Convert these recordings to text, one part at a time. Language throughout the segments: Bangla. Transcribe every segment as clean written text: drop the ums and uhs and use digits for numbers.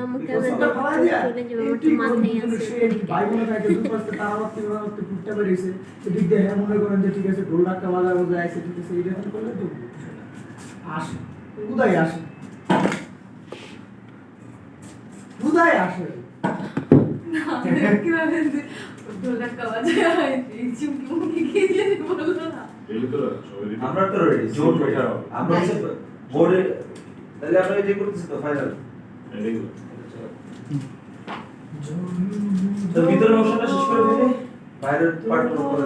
আমাকে আবার চলে যাবে আমার তো মাথায় আছে ভাই বোনের কাছে দুই পাশে তারাবাতি ফুটতে বেরিয়েছে এদিক দিয়ে হ্যাঁ মনে করেন যে ঠিক আছে ঢোল ধাক্কা বাজা আছে ঠিক আছে এটা করলে তো আসে উদয় আসে কিভাবে ঢোল ধাক্কা বাজায় এই চুমকি কি দিয়ে বললো না আমরা তো রেডি জোর বেটা আমরা বোর্ডে তাহলে আমরা এই যে করতেছি তো ফাইনাল তো ভিতরে মোশনটা শেষ করে দিলে বাইরের পার্ট করে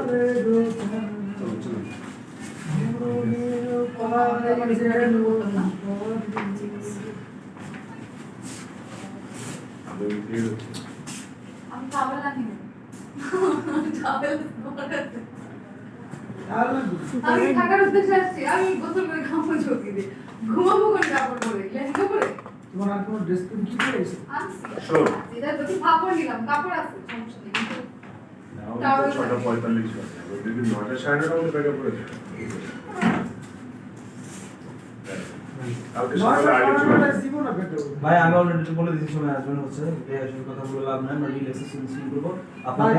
আমি কাবল রাখি কাবল আমি থাকার উদ্দেশ্যে আসছি আমি গোসল করে ঘামো চোখে দিয়ে ঘুমাবো করে কাপড় পরে লেহেঙ্গা পরে তোমার আর কোনো ড্রেস কোড কি করেছে শোন এটা তো কাপড় নিলাম কাপড় আছে সমস্যা নেই নাও 6:45 বাজে যদি 9টা 9:30 মধ্যে প্যাক করে দেয় কালকে সকালে আগে ভাই আমি অলরেডি বলে দিয়েছি সময় আসবেন হচ্ছে এই আসলে কথা বলে লাভ নাই আমরা রিল্যাক্সেশন সিন করব আপনারা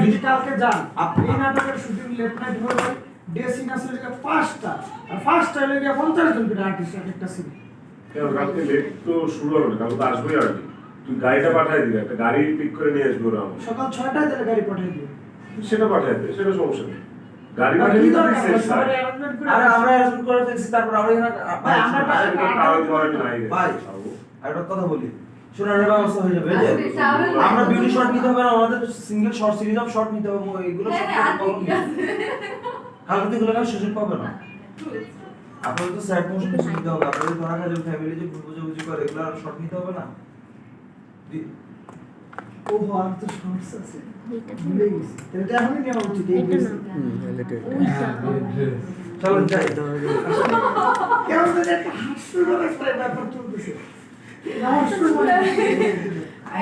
যদি কালকে যান আপনি নাটকের শুটিং লেট নাইট হবে ডে সিন আসলে 5টা আর 5টা লাগে 50 জন করে আর্টিস্ট একটা সিন কেন কালকে লেট তো শুরু হবে না কালকে তো আসবেই আর কি তুই গাড়িটা পাঠিয়ে দিবি একটা গাড়ি পিক করে নিয়ে আসবো ওরা আমার সকাল 6টায় তাহলে গাড়ি পাঠিয়ে দিও সেটা পাঠিয়ে দে সেটা সমস্যা নেই গাড়ি পাঠিয়ে দিবি আরে আমরা অ্যারেঞ্জ করে ফেলছি তারপর আমরা এখানে ভাই আমরা ভাই একটা কথা বলি শোনার ব্যবস্থা হয়ে যাবে আমরা বিউটি শট নিতে হবে না আমাদের single short series of shot নিতে হবে এগুলো কালকে এগুলো না সুযোগ পাবে না আপনাদের তো স্যাড মোশন নিতে হবে আপনাদের ধরা খাজে ফ্যামিলি যে বুঝাবুঝি করে এগুলো আর শট নিতে হবে না ও আর তো সমস্যা আছে ভুলে গেছি এটা এখনই নেওয়া উচিত এই চলো যাই কেমন যেন একটা হাস্যকর একটা ব্যাপার চলতেছে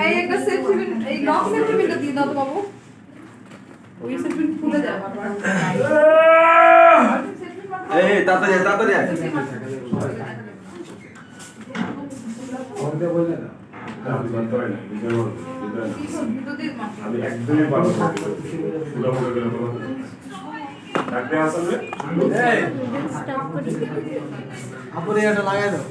এই একটা সেফটি এই লং সেফটি পিনটা দিয়ে দাও তো বাবু ওই সেফটি পিন খুলে দাও বারবার এই তাড়াতাড়ি বলতে বললে না আমি একদমই পারবো না পুরো মনে করে ডাক্তার আসলে স্টপ করে আপনি এটা লাগাই দাও